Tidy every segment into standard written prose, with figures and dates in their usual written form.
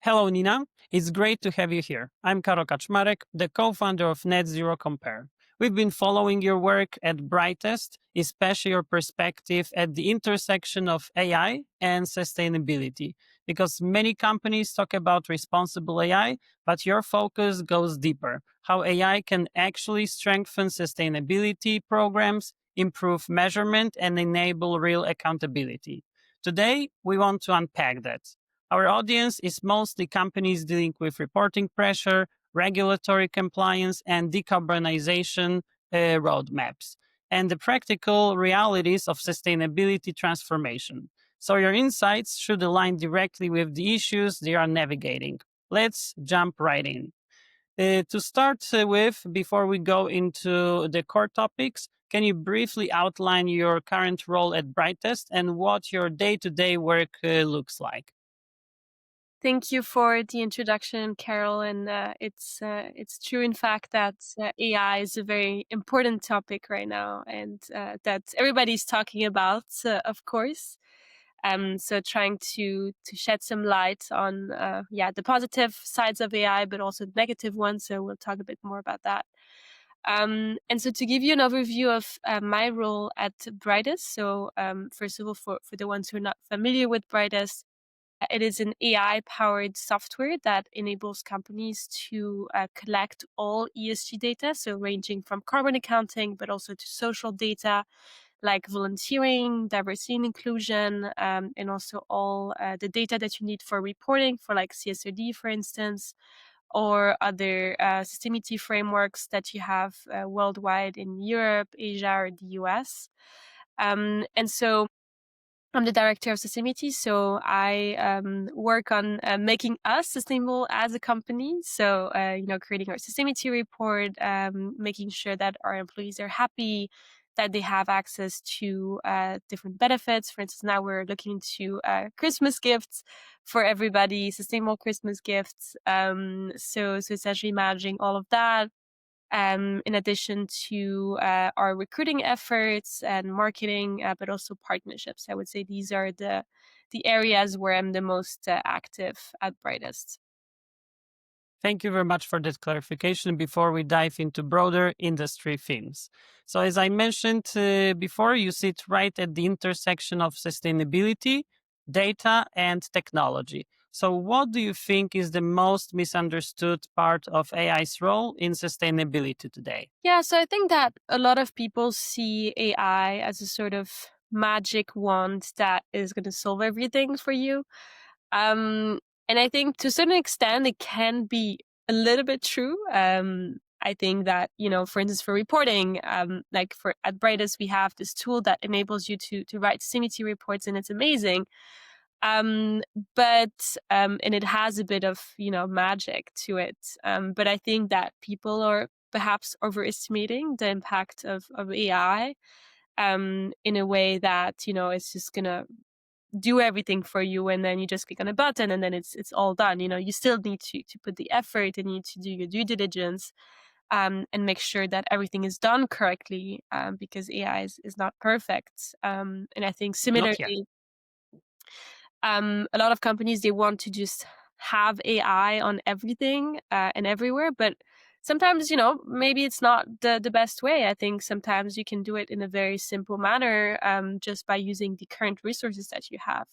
Hello, Nina. It's great to have you here. I'm Karol Kaczmarek, the co-founder of Net Zero Compare. We've been following your work at Brightest, especially your perspective at the intersection of AI and sustainability, because many companies talk about responsible AI, but your focus goes deeper, how AI can actually strengthen sustainability programs, improve measurement, and enable real accountability. Today, we want to unpack that. Our audience is mostly companies dealing with reporting pressure, regulatory compliance, and decarbonization roadmaps, and the practical realities of sustainability transformation. So your insights should align directly with the issues they are navigating. Let's jump right in. To start with, before we go into the core topics, can you briefly outline your current role at Brightest and what your day to day work looks like? Thank you for the introduction, Carol. And it's true, in fact, that AI is a very important topic right now, and that everybody's talking about, of course. So trying to shed some light on the positive sides of AI, but also the negative ones. So we'll talk a bit more about that. And so to give you an overview of my role at Brightest. So first of all, for the ones who are not familiar with Brightest, it is an AI-powered software that enables companies to collect all ESG data, so ranging from carbon accounting, but also to social data like volunteering, diversity and inclusion, and also all the data that you need for reporting, for like CSRD, for instance, or other sustainability frameworks that you have worldwide in Europe, Asia, or the US. And so I'm the director of sustainability, so I work on making us sustainable as a company. So, creating our sustainability report, making sure that our employees are happy, that they have access to different benefits. For instance, now we're looking into Christmas gifts for everybody, sustainable Christmas gifts. So essentially managing all of that, in addition to our recruiting efforts and marketing, but also partnerships. I would say these are the areas where I'm the most active at Brightest. Thank you very much for that clarification before we dive into broader industry themes. So, as I mentioned before, you sit right at the intersection of sustainability, data, and technology. So, what do you think is the most misunderstood part of AI's role in sustainability today? Yeah, so I think that a lot of people see AI as a sort of magic wand that is going to solve everything for you. And I think to a certain extent, it can be a little bit true. I think that, for instance, for reporting, like for at Brightest, we have this tool that enables you to write CMT reports, and it's amazing. Um, and it has a bit of, magic to it. But I think that people are perhaps overestimating the impact of AI, in a way that, it's just gonna do everything for you, and then you just click on a button and then it's all done. You still need to put the effort and you need to do your due diligence, and make sure that everything is done correctly, because AI is not perfect. And I think Not yet. similarly, a lot of companies, they want to just have AI on everything and everywhere, but sometimes, maybe it's not the best way. I think sometimes you can do it in a very simple manner, just by using the current resources that you have.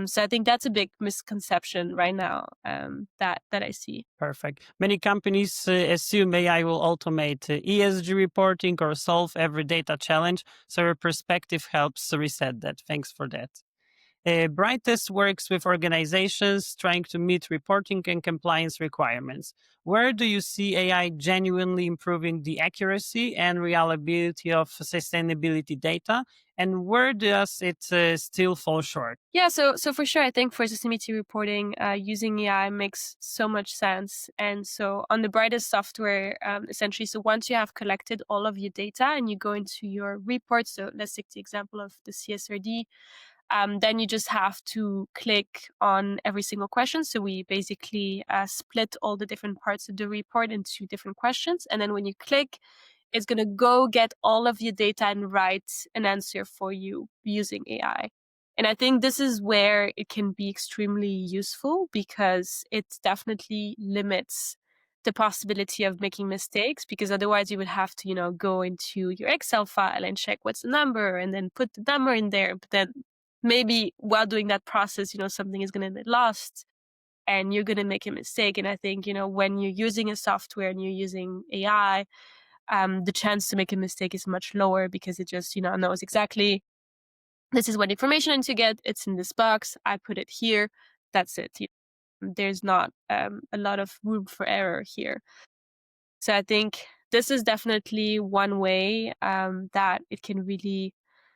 So I think that's a big misconception right now, that I see. Perfect. Many companies assume AI will automate ESG reporting or solve every data challenge. So your perspective helps reset that. Thanks for that. Brightest works with organizations trying to meet reporting and compliance requirements. Where do you see AI genuinely improving the accuracy and reliability of sustainability data? And where does it still fall short? Yeah, so for sure, I think for sustainability reporting, using AI makes so much sense. And so on the Brightest software, essentially, so once you have collected all of your data and you go into your report, so let's take the example of the CSRD, then you just have to click on every single question. So we basically split all the different parts of the report into different questions. And then when you click, it's going to go get all of your data and write an answer for you using AI. And I think this is where it can be extremely useful because it definitely limits the possibility of making mistakes, because otherwise you would have to, go into your Excel file and check what's the number and then put the number in there. But then maybe while doing that process, something is going to get lost and you're going to make a mistake. And I think, when you're using a software and you're using AI, the chance to make a mistake is much lower because it just, knows exactly this is what information I need to get. It's in this box. I put it here. That's it. There's not a lot of room for error here. So I think this is definitely one way that it can really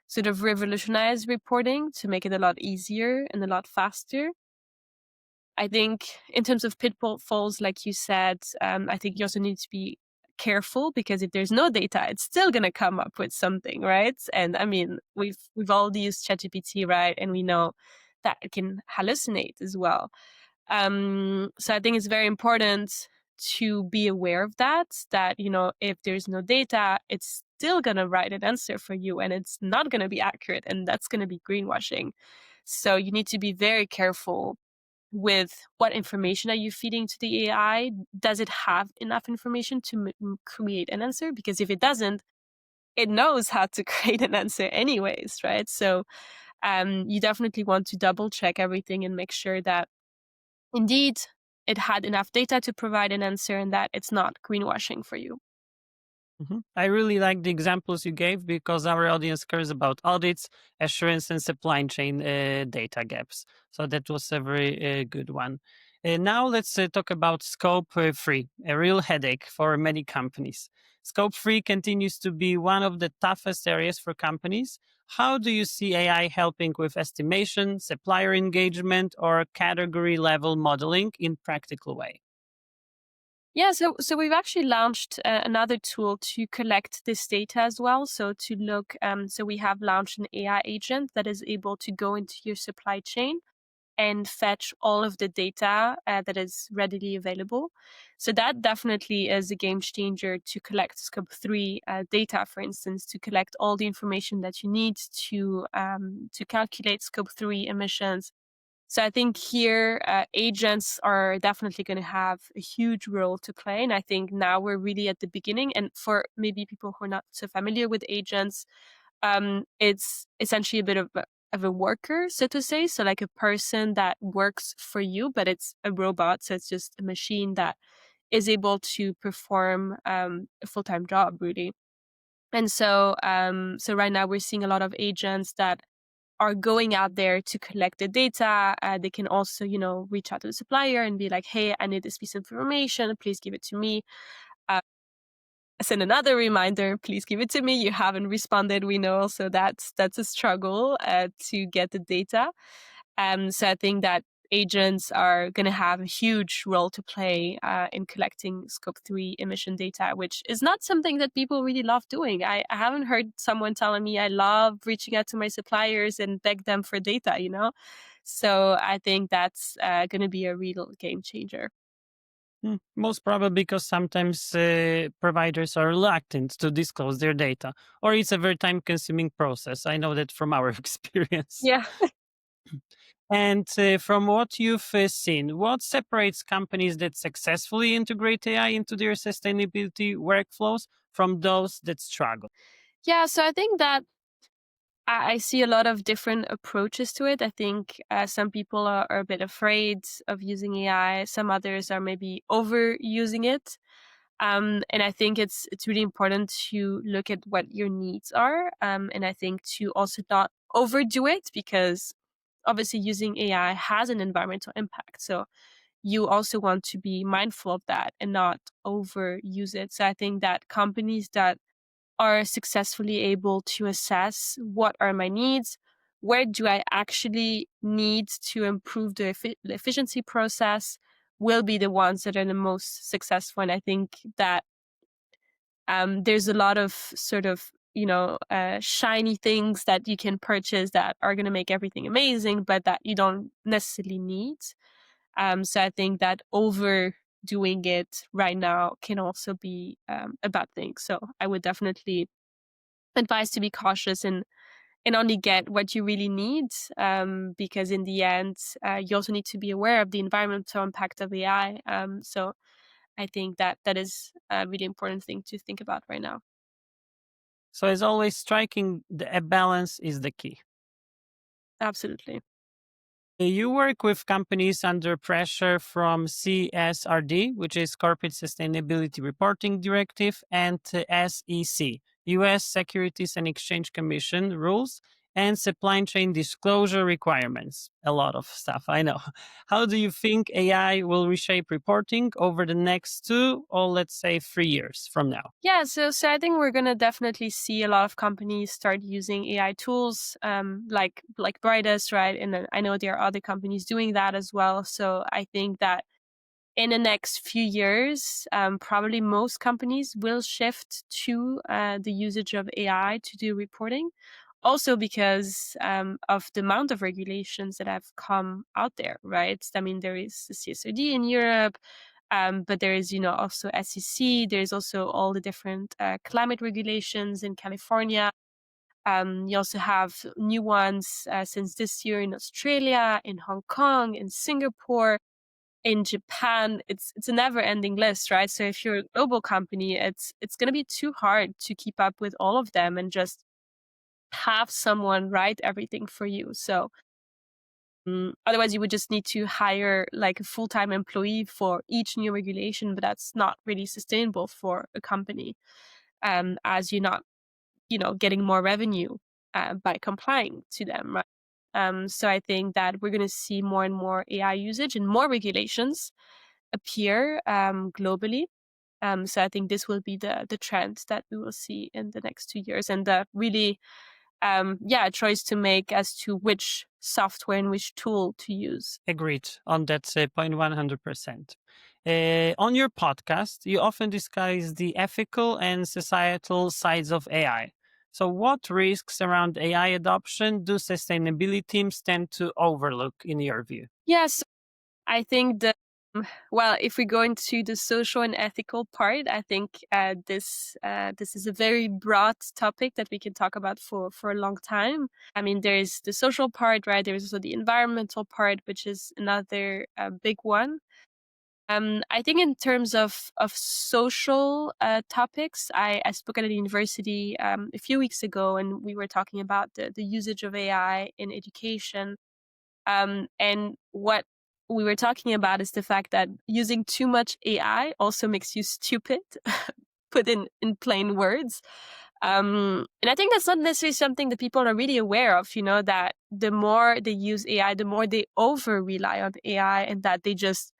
sort of revolutionize reporting to make it a lot easier and a lot faster. I think in terms of pitfalls, like you said, I think you also need to be careful because if there's no data, it's still going to come up with something, right? And I mean, we've all used ChatGPT, right? And we know that it can hallucinate as well. So I think it's very important to be aware of that, if there's no data, it's still going to write an answer for you and it's not going to be accurate, and that's going to be greenwashing. So you need to be very careful with what information are you feeding to the AI. Does it have enough information to create an answer? Because if it doesn't, it knows how to create an answer anyways, right? So you definitely want to double check everything and make sure that indeed it had enough data to provide an answer and that it's not greenwashing for you. I really like the examples you gave because our audience cares about audits, assurance, and supply chain data gaps. So that was a very good one. Now let's talk about scope 3, a real headache for many companies. Scope 3 continues to be one of the toughest areas for companies. How do you see AI helping with estimation, supplier engagement, or category level modeling in practical way? Yeah, so we've actually launched another tool to collect this data as well. So to look, so we have launched an AI agent that is able to go into your supply chain and fetch all of the data that is readily available. So that definitely is a game changer to collect Scope 3 data, for instance, to collect all the information that you need to calculate Scope 3 emissions. So I think here agents are definitely going to have a huge role to play. And I think now we're really at the beginning. And for maybe people who are not so familiar with agents, it's essentially a bit of a worker, so to say. So like a person that works for you, but it's a robot. So it's just a machine that is able to perform a full-time job, really. And so right now we're seeing a lot of agents that are going out there to collect the data. They can also, reach out to the supplier and be like, "Hey, I need this piece of information. Please give it to me." Uh, Send another reminder. Please give it to me. You haven't responded. We know also that's a struggle to get the data. So I think that agents are going to have a huge role to play in collecting Scope 3 emission data, which is not something that people really love doing. I haven't heard someone telling me I love reaching out to my suppliers and beg them for data. So I think that's going to be a real game changer. Most probably because sometimes providers are reluctant to disclose their data, or it's a very time consuming process. I know that from our experience. Yeah. And from what you've seen, what separates companies that successfully integrate AI into their sustainability workflows from those that struggle? Yeah. So I think that I see a lot of different approaches to it. I think some people are a bit afraid of using AI. Some others are maybe overusing it. And I think it's really important to look at what your needs are. And I think to also not overdo it, because obviously using AI has an environmental impact. So you also want to be mindful of that and not overuse it. So I think that companies that are successfully able to assess what are my needs, where do I actually need to improve the efficiency process, will be the ones that are the most successful. And I think that there's a lot of sort of shiny things that you can purchase that are going to make everything amazing, but that you don't necessarily need. So I think that overdoing it right now can also be a bad thing. So I would definitely advise to be cautious and only get what you really need. Because in the end, you also need to be aware of the environmental impact of AI. So I think that that is a really important thing to think about right now. So, as always, striking a balance is the key. Absolutely. You work with companies under pressure from CSRD, which is Corporate Sustainability Reporting Directive, and SEC, US Securities and Exchange Commission rules, and supply chain disclosure requirements. A lot of stuff, I know. How do you think AI will reshape reporting over the next 2 or let's say 3 years from now? Yeah, so I think we're gonna definitely see a lot of companies start using AI tools, like Brightest, right? And then I know there are other companies doing that as well. So I think that in the next few years, probably most companies will shift to the usage of AI to do reporting. Also because of the amount of regulations that have come out there, right? I mean, there is the CSRD in Europe, but there is, also SEC. There's also all the different climate regulations in California. You also have new ones since this year in Australia, in Hong Kong, in Singapore, in Japan. It's a never ending list, right? So if you're a global company, it's going to be too hard to keep up with all of them and just have someone write everything for you. So otherwise, you would just need to hire like a full time employee for each new regulation, but that's not really sustainable for a company, as you're not, getting more revenue by complying to them, right? So I think that we're going to see more and more AI usage and more regulations appear globally. So I think this will be the trend that we will see in the next 2 years, and really, a choice to make as to which software and which tool to use. Agreed on that point 100%. On your podcast, you often discuss the ethical and societal sides of AI. So, what risks around AI adoption do sustainability teams tend to overlook, in your view? Yes, I think that, well, if we go into the social and ethical part, I think this is a very broad topic that we can talk about for a long time. I mean, there is the social part, right? There is also the environmental part, which is another big one. I think in terms of social topics, I spoke at a university a few weeks ago, and we were talking about the usage of AI in education. And what we were talking about is the fact that using too much AI also makes you stupid, put in plain words. And I think that's not necessarily something that people are really aware of, that the more they use AI, the more they over rely on AI, and that they just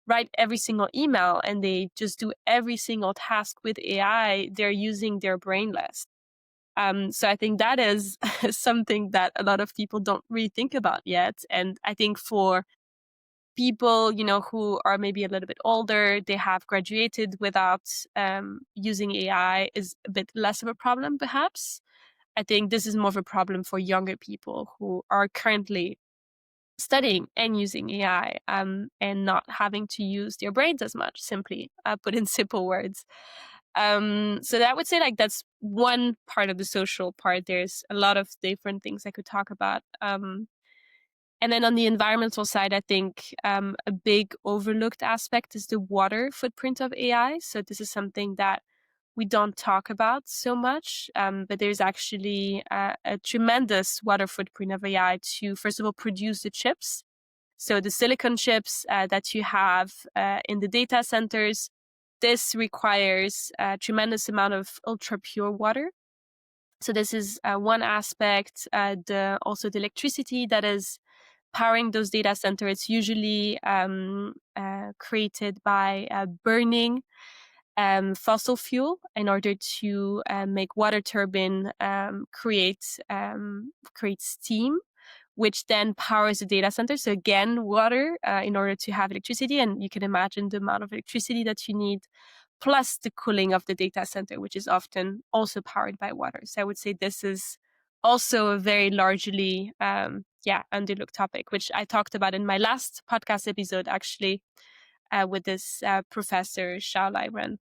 write every single email and they just do every single task with AI. They're using their brain less. So I think that is something that a lot of people don't really think about yet. And I think for people, who are maybe a little bit older, they have graduated without using AI is a bit less of a problem, perhaps. I think this is more of a problem for younger people who are currently studying and using AI, and not having to use their brains as much, simply put in simple words. So that I would say like that's one part of the social part. There's a lot of different things I could talk about. And then on the environmental side, I think a big overlooked aspect is the water footprint of AI. So this is something that we don't talk about so much, but there's actually a tremendous water footprint of AI to, first of all, produce the chips. So the silicon chips that you have in the data centers, this requires a tremendous amount of ultra pure water. So this is one aspect. Also the electricity that is powering those data centers. It's usually created by burning fossil fuel in order to make water turbine create steam, which then powers the data center. So again, water in order to have electricity, and you can imagine the amount of electricity that you need, plus the cooling of the data center, which is often also powered by water. So I would say this is also a very largely underlooked topic, which I talked about in my last podcast episode, actually, with this professor Xiao Lai Ren.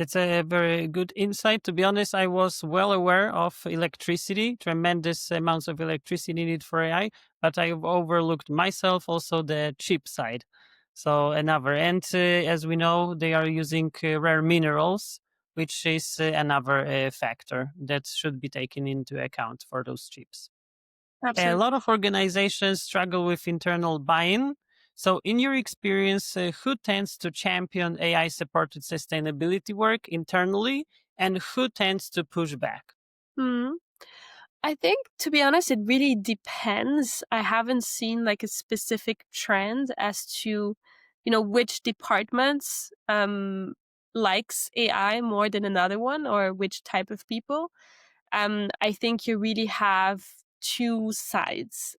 It's a very good insight. To be honest, I was well aware of electricity, tremendous amounts of electricity needed for AI, but I've overlooked myself also the chip side. So another, and as we know, they are using rare minerals, which is another factor that should be taken into account for those chips. A Absolutely. lot of organizations struggle with internal buy-in. So, in your experience, who tends to champion AI-supported sustainability work internally, and who tends to push back? Hmm. I think, to be honest, it really depends. I haven't seen like a specific trend as to, which departments likes AI more than another one, or which type of people. I think you really have two sides.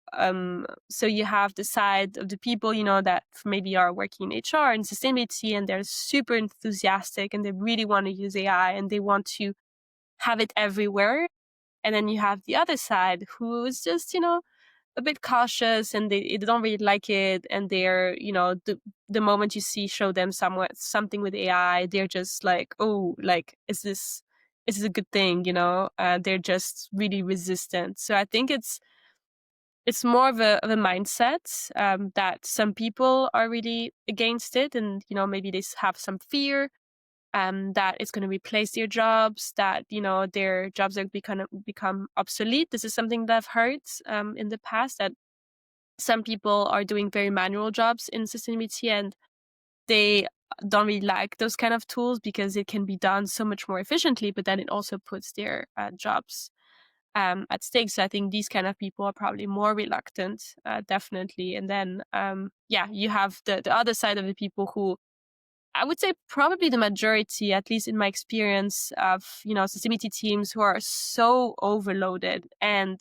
So you have the side of the people, that maybe are working in HR and sustainability, and they're super enthusiastic and they really want to use AI and they want to have it everywhere. And then you have the other side who is just, a bit cautious and they don't really like it. And they're, the moment you show them something with AI, they're just like, oh, like, is this a good thing? They're just really resistant. So I think it's more of a mindset, that some people are really against it. And, maybe they have some fear that it's going to replace their jobs, that their jobs are become obsolete. This is something that I've heard in the past, that some people are doing very manual jobs in sustainability and they don't really like those kind of tools because it can be done so much more efficiently, but then it also puts their jobs at stake. So I think these kind of people are probably more reluctant, definitely. And then, yeah, you have the other side of the people who I would say probably the majority, at least in my experience, of sustainability teams who are so overloaded and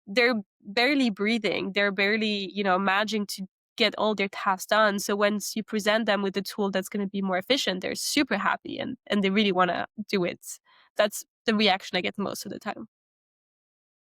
they're barely breathing. They're barely, managing to get all their tasks done. So once you present them with a tool that's going to be more efficient, they're super happy and they really want to do it. That's the reaction I get most of the time.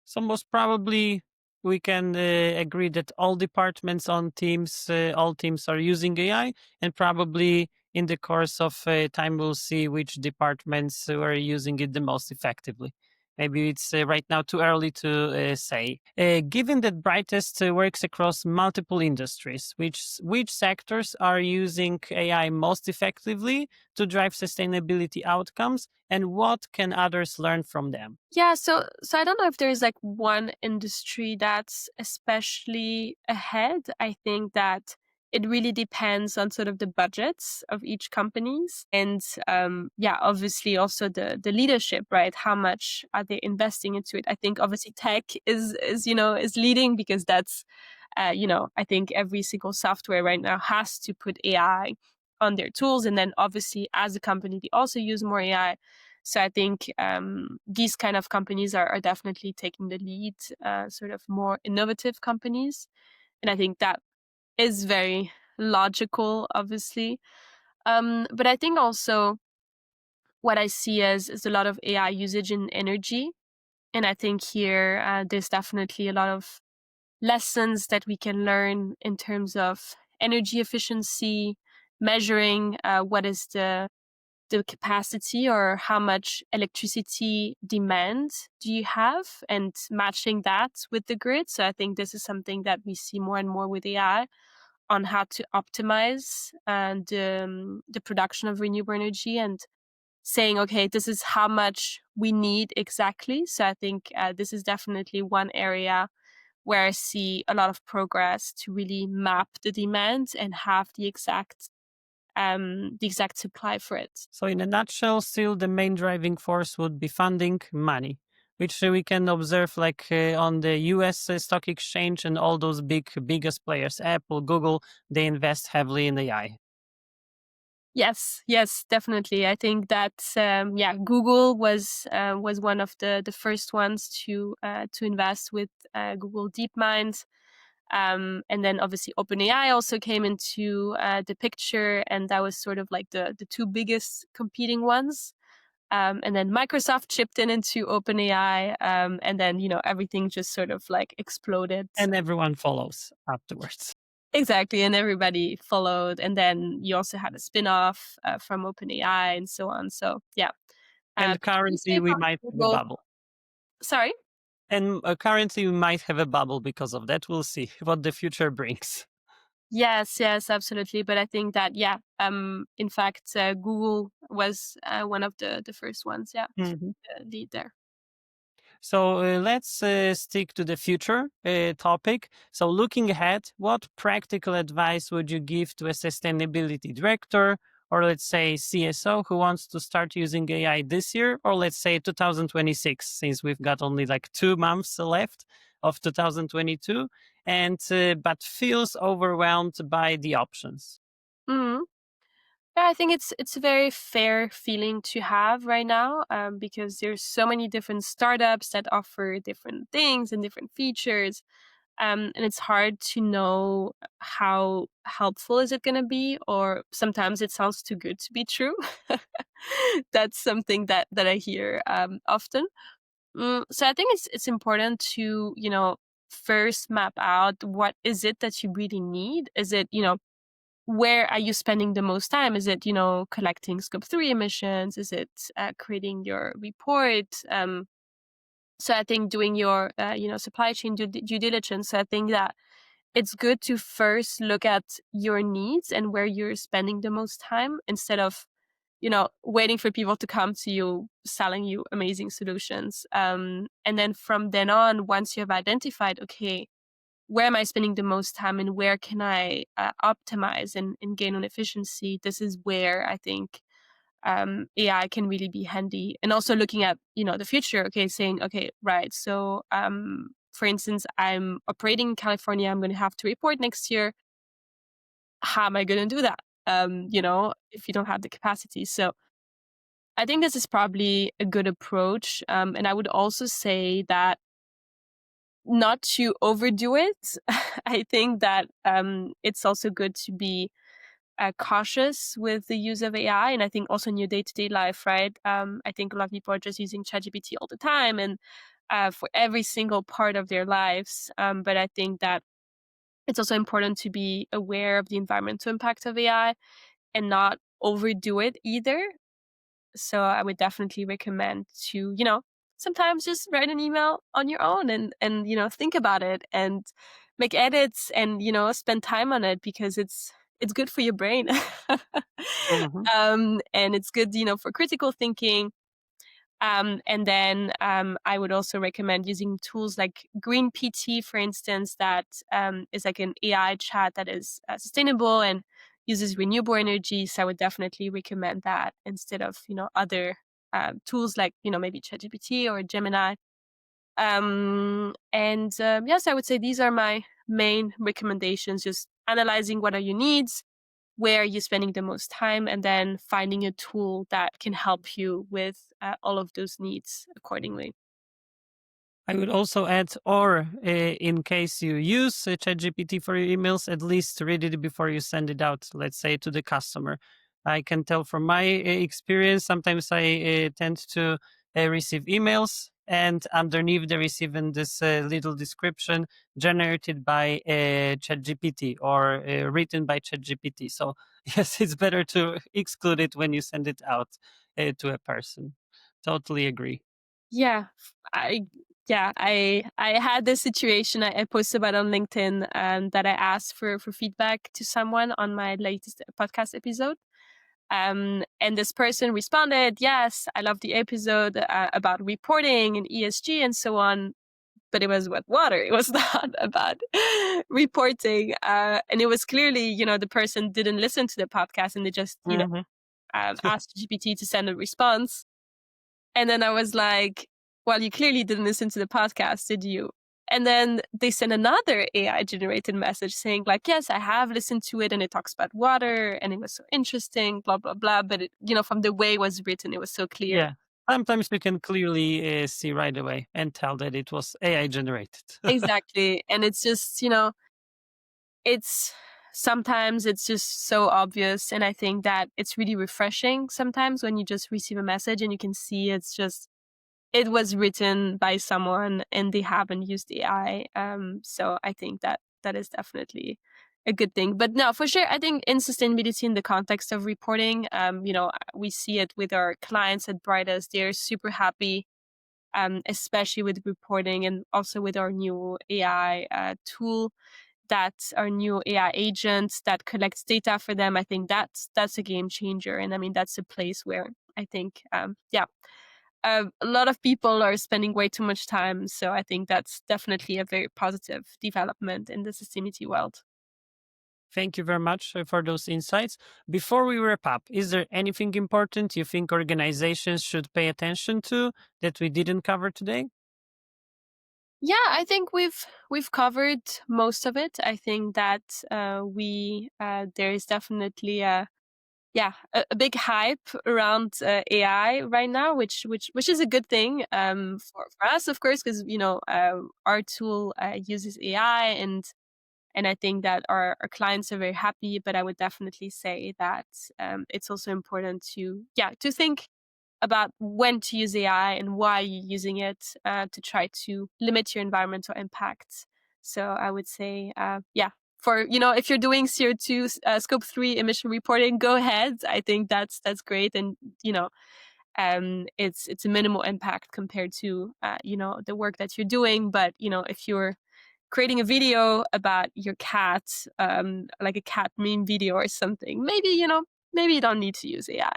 So most probably we can agree that all departments on teams, all teams are using AI, and probably in the course of time we'll see which departments are using it the most effectively. Maybe it's right now too early to say. Given that Brightest works across multiple industries, which sectors are using AI most effectively to drive sustainability outcomes, and what can others learn from them? Yeah, so I don't know if there's like one industry that's especially ahead. I think that it really depends on sort of the budgets of each companies and yeah, obviously also the leadership, right? How much are they investing into it? I think obviously tech is leading because that's I think every single software right now has to put AI on their tools, and then obviously as a company they also use more AI. So I think these kind of companies are definitely taking the lead, sort of more innovative companies. And I think that is very logical, obviously. But I think also what I see is a lot of AI usage in energy. And I think here there's definitely a lot of lessons that we can learn in terms of energy efficiency, measuring what is the capacity or how much electricity demand do you have and matching that with the grid. So I think this is something that we see more and more with AI on how to optimize the production of renewable energy and saying, okay, this is how much we need exactly. So I think this is definitely one area where I see a lot of progress to really map the demand and have the exact supply for it. So, in a nutshell, still the main driving force would be funding money, which we can observe like on the US stock exchange and all those biggest players, Apple, Google, they invest heavily in AI. Yes, yes, definitely. I think that yeah, Google was one of the first ones to invest with Google DeepMind, and then obviously OpenAI also came into the picture, and that was sort of like the two biggest competing ones. And then Microsoft chipped in into OpenAI, and then everything just sort of like exploded. And everyone follows afterwards. Exactly, and everybody followed, and then you also had a spin-off, from OpenAI and so on, so yeah. And What can you say currently we about might have a Google? bubble. Sorry? And currently we might have a bubble because of that. We'll see what the future brings. Yes, yes, absolutely, but I think that, yeah, in fact, Google was, one of the first ones, yeah, to Mhm. lead there. So let's stick to the future topic. So, looking ahead, what practical advice would you give to a sustainability director, or let's say CSO, who wants to start using AI this year, or let's say 2026, since we've got only like 2 months left of 2022, and but feels overwhelmed by the options? Mhm. Yeah, I think it's a very fair feeling to have right now, because there's so many different startups that offer different things and different features, and it's hard to know how helpful is it going to be, or sometimes it sounds too good to be true. That's something that I hear often. So I think it's important to first map out what is it that you really need. Is it where are you spending the most time? Is it collecting scope 3 emissions? Is it creating your report? So I think doing your supply chain due diligence. So I think that it's good to first look at your needs and where you're spending the most time instead of waiting for people to come to you selling you amazing solutions. And then from then on, once you have identified, okay, where am I spending the most time and where can I optimize and gain on efficiency? This is where I think AI can really be handy. And also looking at the future. Okay, saying okay, right. So for instance, I'm operating in California. I'm going to have to report next year. How am I going to do that? If you don't have the capacity. So I think this is probably a good approach. And I would also say that not to overdo it. I think that it's also good to be cautious with the use of AI. And I think also in your day to day life, right? I think a lot of people are just using ChatGPT all the time and for every single part of their lives. But I think that it's also important to be aware of the environmental impact of AI and not overdo it either. So I would definitely recommend to, sometimes just write an email on your own and think about it and make edits and, spend time on it because it's good for your brain. Mhm. And it's good, for critical thinking. And then I would also recommend using tools like Green PT, for instance, that is like an AI chat that is sustainable and uses renewable energy. So I would definitely recommend that instead of other tools like maybe ChatGPT or Gemini. And yes, I would say these are my main recommendations: just analyzing what are your needs, where you're spending the most time, and then finding a tool that can help you with all of those needs accordingly. I would also add, or in case you use ChatGPT for your emails, at least read it before you send it out, let's say to the customer. I can tell from my experience, sometimes I tend to receive emails, and underneath they receive in this little description generated by ChatGPT or written by ChatGPT. So, yes, it's better to exclude it when you send it out to a person. Totally agree. Yeah, I yeah, I had this situation I posted about on LinkedIn, that I asked for feedback to someone on my latest podcast episode. And this person responded, "Yes, I love the episode about reporting and ESG and so on." But it was about water. It was not about reporting. And it was clearly, the person didn't listen to the podcast and they just, Hmm. asked GPT to send a response. And then I was like, well, you clearly didn't listen to the podcast, did you? And then they sent another AI generated message saying, like, yes, I have listened to it and it talks about water and it was so interesting, blah, blah, blah. But from the way it was written, it was so clear. Yeah. Sometimes you can clearly see right away and tell that it was AI generated. Exactly. And it's just, it's sometimes it's just so obvious. And I think that it's really refreshing sometimes when you just receive a message and you can see it was written by someone and they haven't used AI. So I think that is definitely a good thing. But no, for sure, I think in sustainability in the context of reporting, we see it with our clients at Brightest. They're super happy, especially with reporting and also with our new AI tool, that our new AI agent that collects data for them. I think that's a game changer, and I mean that's a place where I think, a lot of people are spending way too much time. So I think that's definitely a very positive development in the sustainability world. Thank you very much for those insights. Before we wrap up, is there anything important you think organizations should pay attention to that we didn't cover today? Yeah, I think we've covered most of it. I think that we there is definitely a big hype around AI right now, which is a good thing, for us, of course, because our tool uses AI, and I think that our clients are very happy. But I would definitely say that it's also important to think about when to use AI and why you're using it, to try to limit your environmental impact. So I would say, for if you're doing CO2 scope 3 emission reporting, go ahead. I think that's great, and it's a minimal impact compared to the work that you're doing. But if you're creating a video about your cat, like a cat meme video or something, maybe you don't need to use AI.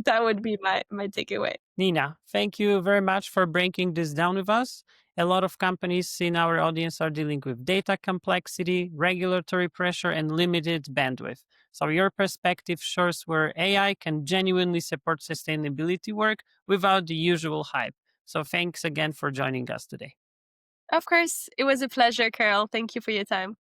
That would be my takeaway. Nina, thank you very much for breaking this down with us. A lot of companies in our audience are dealing with data complexity, regulatory pressure, and limited bandwidth. So, your perspective shows where AI can genuinely support sustainability work without the usual hype. So, thanks again for joining us today. Of course, it was a pleasure, Carol. Thank you for your time.